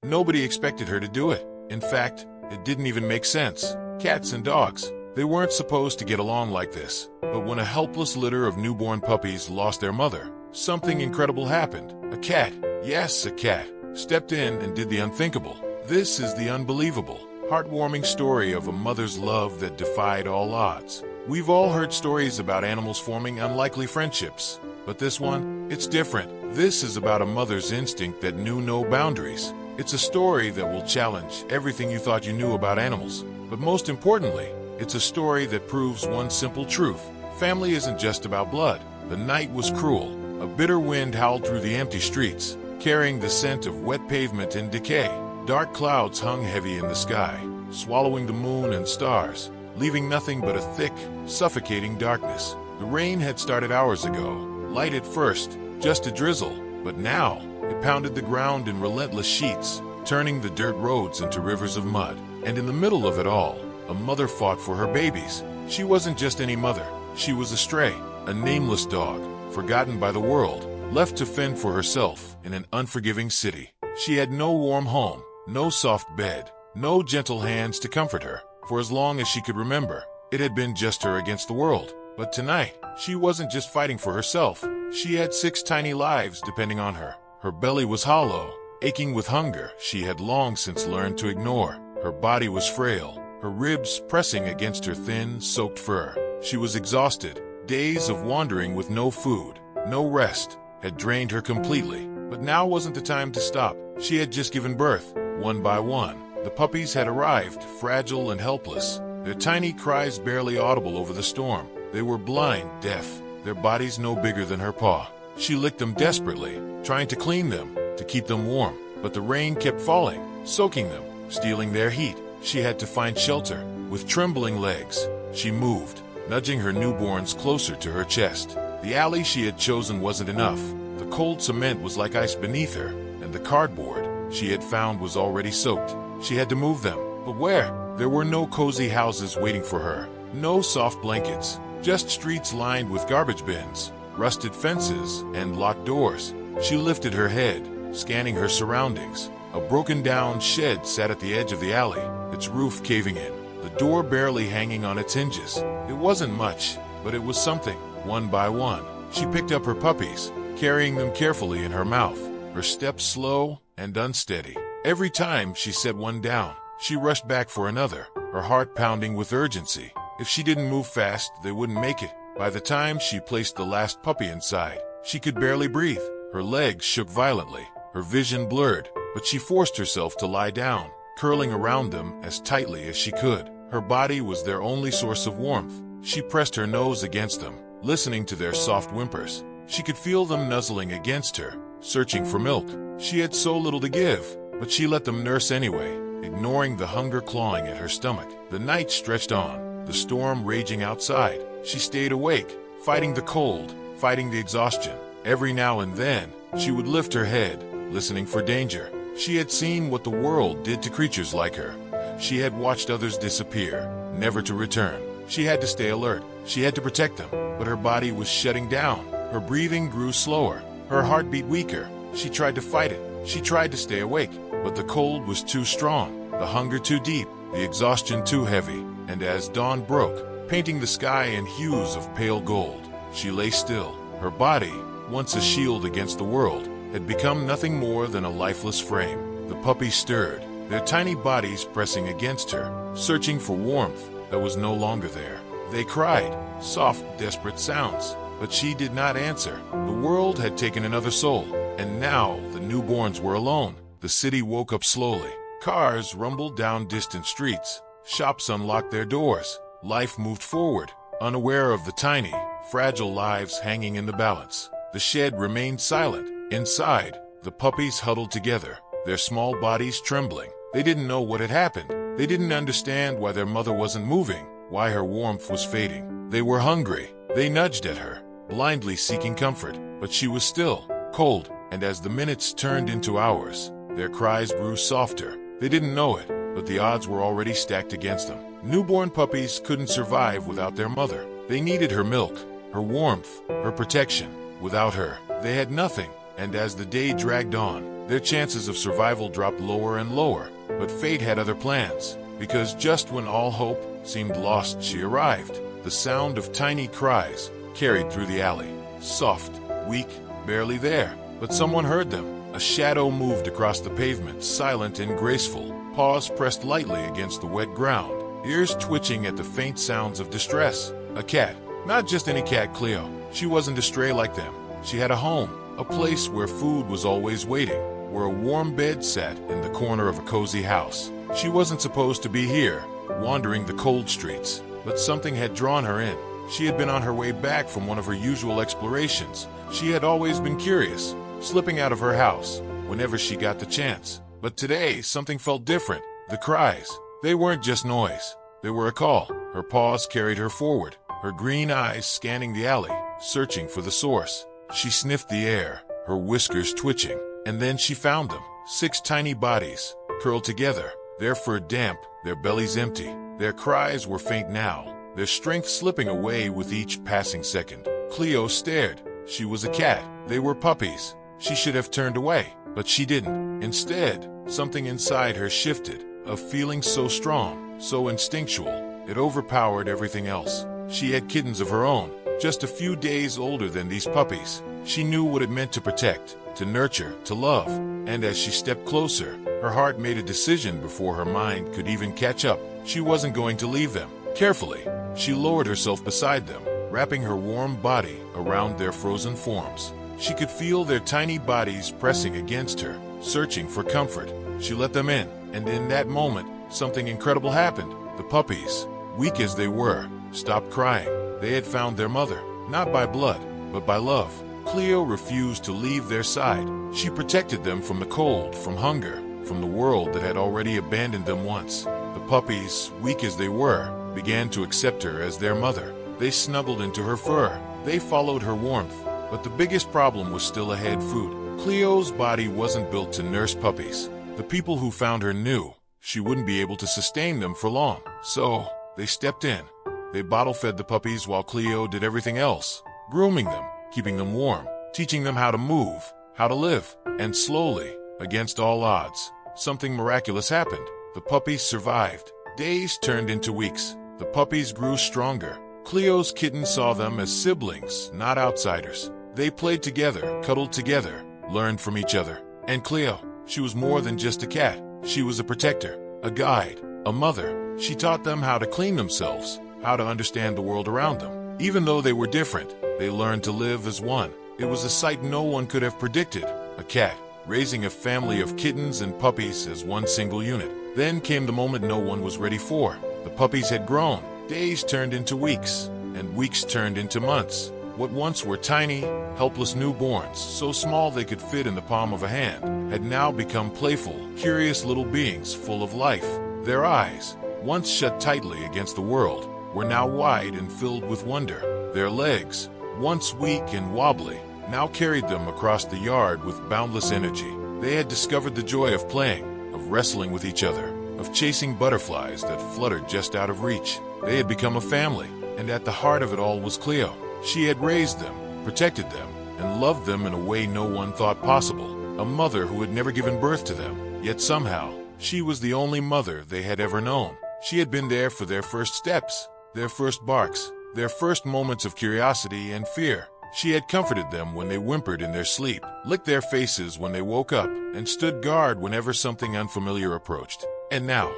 Nobody expected her to do it. In fact, it didn't even make sense. Cats and dogs, they weren't supposed to get along like this. But when a helpless litter of newborn puppies lost their mother, something incredible happened. A cat, yes, a cat, stepped in and did the unthinkable. This is the unbelievable, heartwarming story of a mother's love that defied all odds. We've all heard stories about animals forming unlikely friendships, but this one, it's different. This is about a mother's instinct that knew no boundaries. It's a story that will challenge everything you thought you knew about animals. But most importantly, it's a story that proves one simple truth. Family isn't just about blood. The night was cruel. A bitter wind howled through the empty streets, carrying the scent of wet pavement and decay. Dark clouds hung heavy in the sky, swallowing the moon and stars, leaving nothing but a thick, suffocating darkness. The rain had started hours ago, light at first, just a drizzle, but now it pounded the ground in relentless sheets, turning the dirt roads into rivers of mud. And in the middle of it all, a mother fought for her babies. She wasn't just any mother. She was a stray, a nameless dog, forgotten by the world, left to fend for herself in an unforgiving city. She had no warm home, no soft bed, no gentle hands to comfort her. For as long as she could remember, it had been just her against the world. But tonight, she wasn't just fighting for herself. She had 6 tiny lives depending on her. Her belly was hollow, aching with hunger she had long since learned to ignore. Her body was frail, her ribs pressing against her thin, soaked fur. She was exhausted. Days of wandering with no food, no rest, had drained her completely. But now wasn't the time to stop. She had just given birth, one by one. The puppies had arrived, fragile and helpless, their tiny cries barely audible over the storm. They were blind, deaf, their bodies no bigger than her paw. She licked them desperately, trying to clean them, to keep them warm. But the rain kept falling, soaking them, stealing their heat. She had to find shelter. With trembling legs, she moved, nudging her newborns closer to her chest. The alley she had chosen wasn't enough. The cold cement was like ice beneath her, and the cardboard she had found was already soaked. She had to move them, but where? There were no cozy houses waiting for her, no soft blankets, just streets lined with garbage bins, rusted fences, and locked doors. She lifted her head, scanning her surroundings. A broken-down shed sat at the edge of the alley, its roof caving in, the door barely hanging on its hinges. It wasn't much, but it was something. One by one, she picked up her puppies, carrying them carefully in her mouth, her steps slow and unsteady. Every time she set one down, she rushed back for another, her heart pounding with urgency. If she didn't move fast, they wouldn't make it. By the time she placed the last puppy inside, she could barely breathe. Her legs shook violently, her vision blurred, but she forced herself to lie down, curling around them as tightly as she could. Her body was their only source of warmth. She pressed her nose against them, listening to their soft whimpers. She could feel them nuzzling against her, searching for milk. She had so little to give, but she let them nurse anyway, ignoring the hunger clawing at her stomach. The night stretched on, the storm raging outside. She stayed awake, fighting the cold, fighting the exhaustion. Every now and then, she would lift her head, listening for danger. She had seen what the world did to creatures like her. She had watched others disappear, never to return. She had to stay alert. She had to protect them, but her body was shutting down. Her breathing grew slower, her heartbeat weaker. She tried to fight it. She tried to stay awake, but the cold was too strong, the hunger too deep, the exhaustion too heavy. And as dawn broke, painting the sky in hues of pale gold, she lay still. Her body, once a shield against the world, had become nothing more than a lifeless frame. The puppies stirred, their tiny bodies pressing against her, searching for warmth that was no longer there. They cried, soft, desperate sounds, but she did not answer. The world had taken another soul, and now the newborns were alone. The city woke up slowly. Cars rumbled down distant streets. Shops unlocked their doors. Life moved forward, unaware of the tiny, fragile lives hanging in the balance. The shed remained silent. Inside, the puppies huddled together, their small bodies trembling. They didn't know what had happened. They didn't understand why their mother wasn't moving, why her warmth was fading. They were hungry. They nudged at her, blindly seeking comfort, but she was still, cold, and as the minutes turned into hours, their cries grew softer. They didn't know it, but the odds were already stacked against them. Newborn puppies couldn't survive without their mother. They needed her milk, her warmth, her protection. Without her, they had nothing. And as the day dragged on, their chances of survival dropped lower and lower. But fate had other plans, because just when all hope seemed lost, she arrived. The sound of tiny cries carried through the alley. Soft, weak, barely there. But someone heard them. A shadow moved across the pavement, silent and graceful, paws pressed lightly against the wet ground, ears twitching at the faint sounds of distress. A cat. Not just any cat, Cleo. She wasn't a stray like them. She had a home, a place where food was always waiting, where a warm bed sat in the corner of a cozy house. She wasn't supposed to be here, wandering the cold streets, but something had drawn her in. She had been on her way back from one of her usual explorations. She had always been curious, slipping out of her house whenever she got the chance. But today, something felt different. The cries. They weren't just noise. They were a call. Her paws carried her forward, her green eyes scanning the alley, searching for the source. She sniffed the air, her whiskers twitching, and then she found them. 6 tiny bodies, curled together, their fur damp, their bellies empty. Their cries were faint now, their strength slipping away with each passing second. Cleo stared. She was a cat. They were puppies. She should have turned away, but she didn't. Instead, something inside her shifted, a feeling so strong, so instinctual, it overpowered everything else. She had kittens of her own, just a few days older than these puppies. She knew what it meant to protect, to nurture, to love. And as she stepped closer, her heart made a decision before her mind could even catch up. She wasn't going to leave them. Carefully, she lowered herself beside them, wrapping her warm body around their frozen forms. She could feel their tiny bodies pressing against her, searching for comfort. She let them in, and in that moment, something incredible happened. The puppies, weak as they were, stopped crying. They had found their mother, not by blood, but by love. Cleo refused to leave their side. She protected them from the cold, from hunger, from the world that had already abandoned them once. The puppies, weak as they were, began to accept her as their mother. They snuggled into her fur. They followed her warmth. But the biggest problem was still ahead: food. Cleo's body wasn't built to nurse puppies. The people who found her knew she wouldn't be able to sustain them for long. So, they stepped in. They bottle-fed the puppies while Cleo did everything else, grooming them, keeping them warm, teaching them how to move, how to live. And slowly, against all odds, something miraculous happened. The puppies survived. Days turned into weeks. The puppies grew stronger. Cleo's kitten saw them as siblings, not outsiders. They played together, cuddled together, learned from each other. And Cleo, she was more than just a cat. She was a protector, a guide, a mother. She taught them how to clean themselves, how to understand the world around them. Even though they were different, they learned to live as one. It was a sight no one could have predicted. A cat raising a family of kittens and puppies as one single unit. Then came the moment no one was ready for. The puppies had grown. Days turned into weeks, and weeks turned into months. What once were tiny, helpless newborns, so small they could fit in the palm of a hand, had now become playful, curious little beings full of life. Their eyes, once shut tightly against the world, were now wide and filled with wonder. Their legs, once weak and wobbly, now carried them across the yard with boundless energy. They had discovered the joy of playing, of wrestling with each other, of chasing butterflies that fluttered just out of reach. They had become a family, and at the heart of it all was Cleo. She had raised them, protected them, and loved them in a way no one thought possible. A mother who had never given birth to them, yet somehow, she was the only mother they had ever known. She had been there for their first steps, their first barks, their first moments of curiosity and fear. She had comforted them when they whimpered in their sleep, licked their faces when they woke up, and stood guard whenever something unfamiliar approached. And now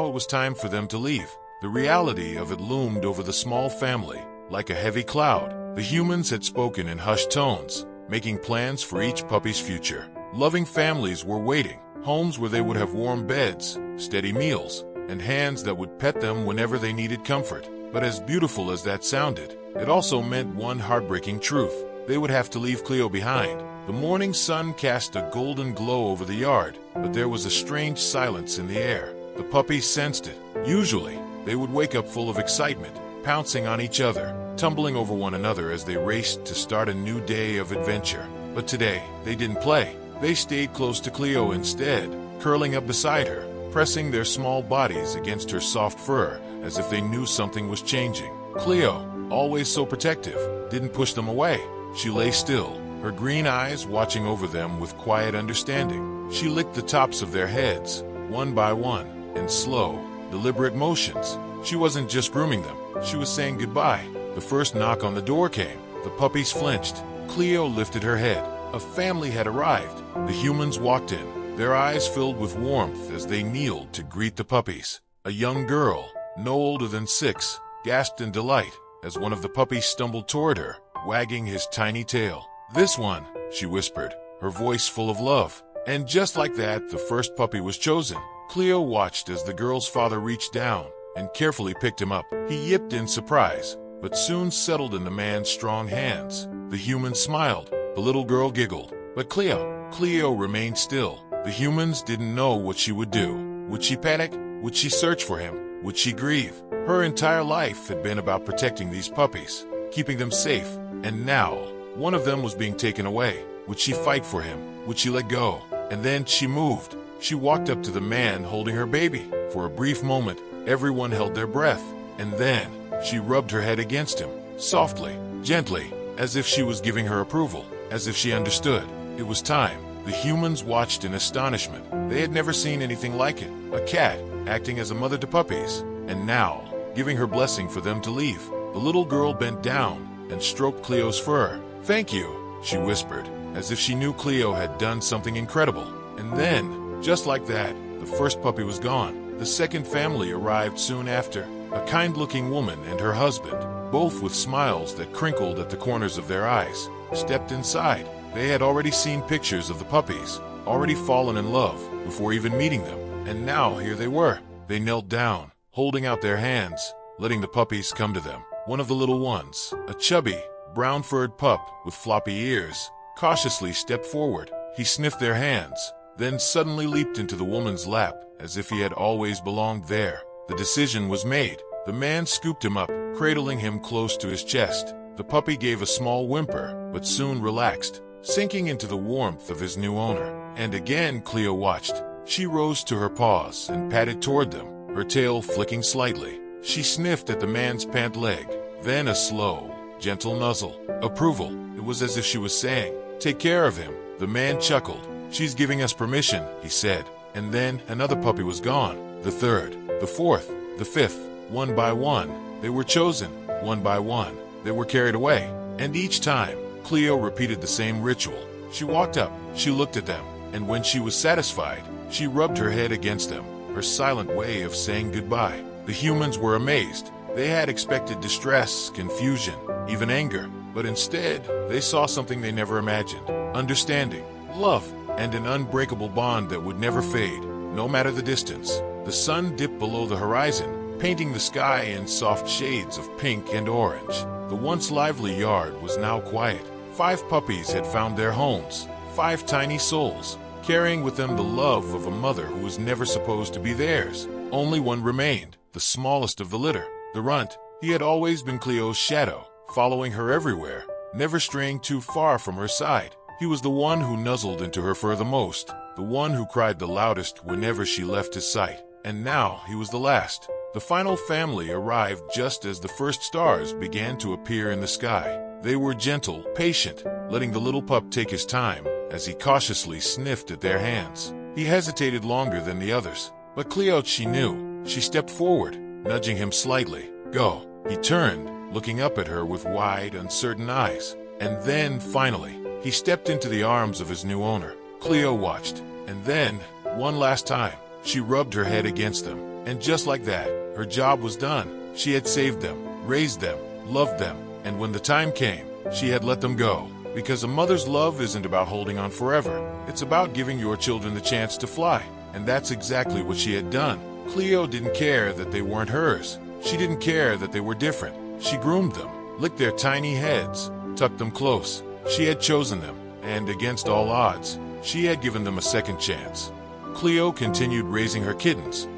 it was time for them to leave. The reality of it loomed over the small family, like a heavy cloud. The humans had spoken in hushed tones, making plans for each puppy's future. Loving families were waiting, homes where they would have warm beds, steady meals, and hands that would pet them whenever they needed comfort. But as beautiful as that sounded, it also meant one heartbreaking truth. They would have to leave Cleo behind. The morning sun cast a golden glow over the yard, but there was a strange silence in the air. The puppies sensed it. Usually, they would wake up full of excitement, pouncing on each other, tumbling over one another as they raced to start a new day of adventure. But today, they didn't play. They stayed close to Cleo instead, curling up beside her, pressing their small bodies against her soft fur, as if they knew something was changing. Cleo, always so protective, didn't push them away. She lay still, her green eyes watching over them with quiet understanding. She licked the tops of their heads, one by one, in slow, deliberate motions. She wasn't just grooming them, she was saying goodbye. The first knock on the door came. The puppies flinched. Cleo lifted her head. A family had arrived. The humans walked in, their eyes filled with warmth as they kneeled to greet the puppies. A young girl, no older than 6, gasped in delight as one of the puppies stumbled toward her, wagging his tiny tail. "This one," she whispered, her voice full of love. And just like that, the first puppy was chosen. Cleo watched as the girl's father reached down and carefully picked him up. He yipped in surprise, but soon settled in the man's strong hands. The human smiled. The little girl giggled. But Cleo remained still. The humans didn't know what she would do. Would she panic? Would she search for him? Would she grieve? Her entire life had been about protecting these puppies, keeping them safe. And now, one of them was being taken away. Would she fight for him? Would she let go? And then she moved. She walked up to the man holding her baby. For a brief moment, everyone held their breath. And then, she rubbed her head against him, softly, gently, as if she was giving her approval, as if she understood. It was time. The humans watched in astonishment. They had never seen anything like it. A cat, acting as a mother to puppies, and now, giving her blessing for them to leave. The little girl bent down and stroked Cleo's fur. "Thank you," she whispered, as if she knew Cleo had done something incredible. And then, just like that, the first puppy was gone. The second family arrived soon after. A kind-looking woman and her husband, both with smiles that crinkled at the corners of their eyes, stepped inside. They had already seen pictures of the puppies, already fallen in love before even meeting them. And now here they were. They knelt down, holding out their hands, letting the puppies come to them. One of the little ones, a chubby, brown-furred pup with floppy ears, cautiously stepped forward. He sniffed their hands, then suddenly leaped into the woman's lap as if he had always belonged there. The decision was made. The man scooped him up, cradling him close to his chest. The puppy gave a small whimper, but soon relaxed, sinking into the warmth of his new owner. And again Cleo watched. She rose to her paws and patted toward them, her tail flicking slightly. She sniffed at the man's pant leg, then a slow, gentle nuzzle. Approval. It was as if she was saying, "Take care of him." The man chuckled. "She's giving us permission," he said. And then another puppy was gone. The third, the fourth, the fifth. One by one, they were chosen. One by one, they were carried away. And each time, Cleo repeated the same ritual. She walked up, she looked at them, and when she was satisfied, she rubbed her head against them, her silent way of saying goodbye. The humans were amazed. They had expected distress, confusion, even anger, but instead, they saw something they never imagined. Understanding, love, and an unbreakable bond that would never fade, no matter the distance. The sun dipped below the horizon, painting the sky in soft shades of pink and orange. The once lively yard was now quiet. 5 puppies had found their homes, 5 tiny souls, carrying with them the love of a mother who was never supposed to be theirs. Only one remained, the smallest of the litter, the runt. He had always been Cleo's shadow, following her everywhere, never straying too far from her side. He was the one who nuzzled into her fur the most, the one who cried the loudest whenever she left his sight. And now he was the last. The final family arrived just as the first stars began to appear in the sky. They were gentle, patient, letting the little pup take his time as he cautiously sniffed at their hands. He hesitated longer than the others, but Cleo, she knew. She stepped forward, nudging him slightly. "Go." He turned, looking up at her with wide, uncertain eyes. And then, finally, he stepped into the arms of his new owner. Cleo watched, and then, one last time, she rubbed her head against them. And just like that, her job was done. She had saved them, raised them, loved them, and when the time came, she had let them go. Because a mother's love isn't about holding on forever. It's about giving your children the chance to fly. And that's exactly what she had done. Cleo didn't care that they weren't hers. She didn't care that they were different. She groomed them, licked their tiny heads, tucked them close. She had chosen them, and against all odds, she had given them a second chance. Cleo continued raising her kittens,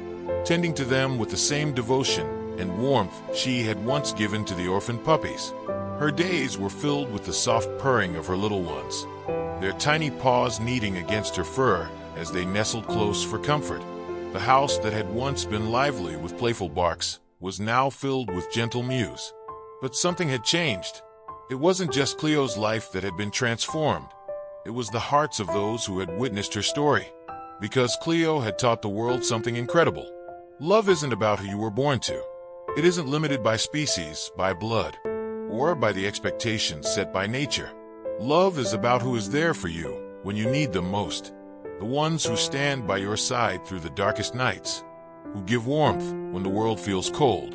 tending to them with the same devotion and warmth she had once given to the orphaned puppies. Her days were filled with the soft purring of her little ones, their tiny paws kneading against her fur as they nestled close for comfort. The house that had once been lively with playful barks was now filled with gentle mews. But something had changed. It wasn't just Cleo's life that had been transformed. It was the hearts of those who had witnessed her story. Because Cleo had taught the world something incredible. Love isn't about who you were born to. It isn't limited by species, by blood, or by the expectations set by nature. Love is about who is there for you when you need them most. The ones who stand by your side through the darkest nights, who give warmth when the world feels cold,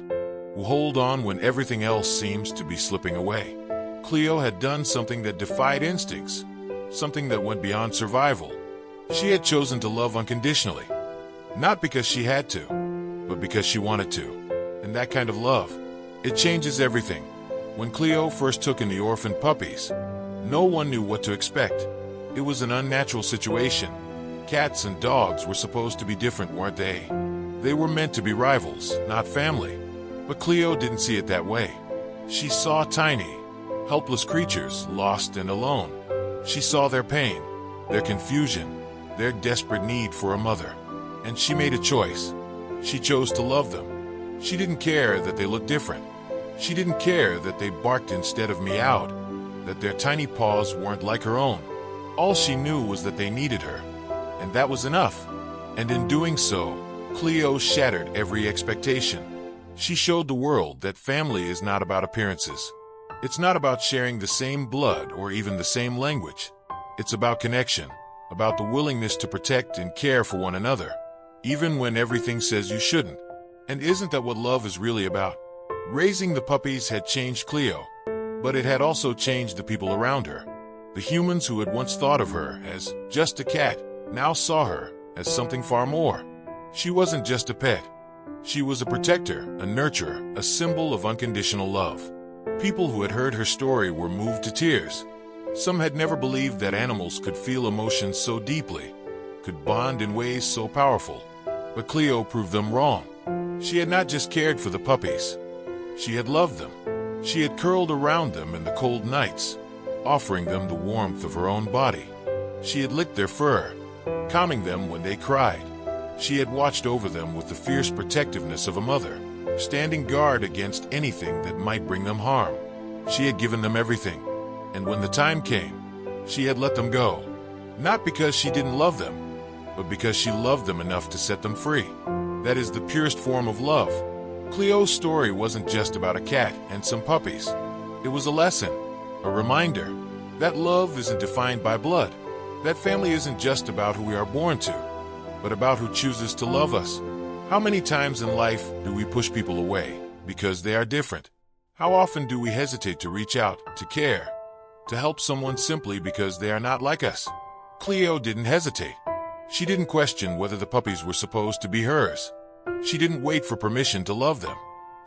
who hold on when everything else seems to be slipping away. Cleo had done something that defied instincts, something that went beyond survival. She had chosen to love unconditionally, not because she had to, but because she wanted to. And that kind of love, it changes everything. When Cleo first took in the orphaned puppies, no one knew what to expect. It was an unnatural situation. Cats and dogs were supposed to be different, weren't they? They were meant to be rivals, not family. But Cleo didn't see it that way. She saw tiny, helpless creatures, lost and alone. She saw their pain, their confusion, their desperate need for a mother. And she made a choice. She chose to love them. She didn't care that they looked different. She didn't care that they barked instead of meowed, that their tiny paws weren't like her own. All she knew was that they needed her, and that was enough. And in doing so, Cleo shattered every expectation. She showed the world that family is not about appearances. It's not about sharing the same blood or even the same language. It's about connection, about the willingness to protect and care for one another, even when everything says you shouldn't. And isn't that what love is really about? Raising the puppies had changed Cleo, but it had also changed the people around her. The humans who had once thought of her as just a cat now saw her as something far more. She wasn't just a pet. She was a protector, a nurturer, a symbol of unconditional love. People who had heard her story were moved to tears. Some had never believed that animals could feel emotions so deeply, could bond in ways so powerful. But Cleo proved them wrong. She had not just cared for the puppies. She had loved them. She had curled around them in the cold nights, offering them the warmth of her own body. She had licked their fur, calming them when they cried. She had watched over them with the fierce protectiveness of a mother, standing guard against anything that might bring them harm. She had given them everything, and when the time came, she had let them go. Not because she didn't love them, but because she loved them enough to set them free. That is the purest form of love. Cleo's story wasn't just about a cat and some puppies. It was a lesson, a reminder, that love isn't defined by blood. That family isn't just about who we are born to, but about who chooses to love us. How many times in life do we push people away because they are different? How often do we hesitate to reach out, to care, to help someone simply because they are not like us? Cleo didn't hesitate. She didn't question whether the puppies were supposed to be hers. She didn't wait for permission to love them.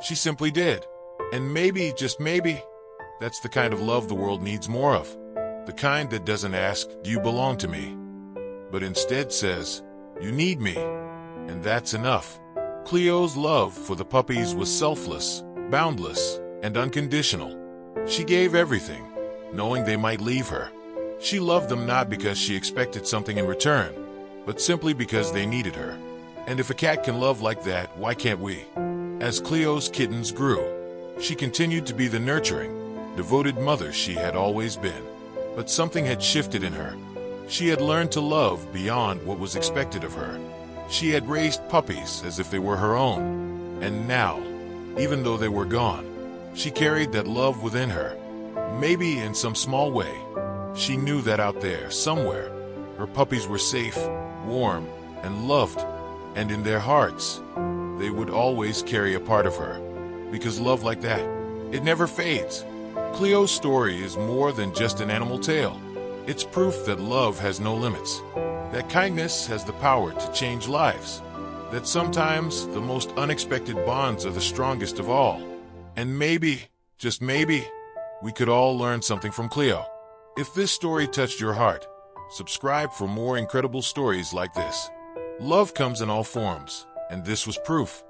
She simply did. And maybe, just maybe, that's the kind of love the world needs more of. The kind that doesn't ask, do you belong to me? But instead says, you need me. And that's enough. Cleo's love for the puppies was selfless, boundless, and unconditional. She gave everything, knowing they might leave her. She loved them not because she expected something in return, but simply because they needed her. And if a cat can love like that, why can't we? As Cleo's kittens grew, she continued to be the nurturing, devoted mother she had always been. But something had shifted in her. She had learned to love beyond what was expected of her. She had raised puppies as if they were her own. And now, even though they were gone, she carried that love within her. Maybe in some small way, she knew that out there, somewhere, her puppies were safe, warm, and loved. And in their hearts, they would always carry a part of her. Because love like that, it never fades. Cleo's story is more than just an animal tale. It's proof that love has no limits, that kindness has the power to change lives, that sometimes the most unexpected bonds are the strongest of all. And maybe, just maybe, we could all learn something from Cleo. If this story touched your heart, subscribe for more incredible stories like this. Love comes in all forms, and this was proof.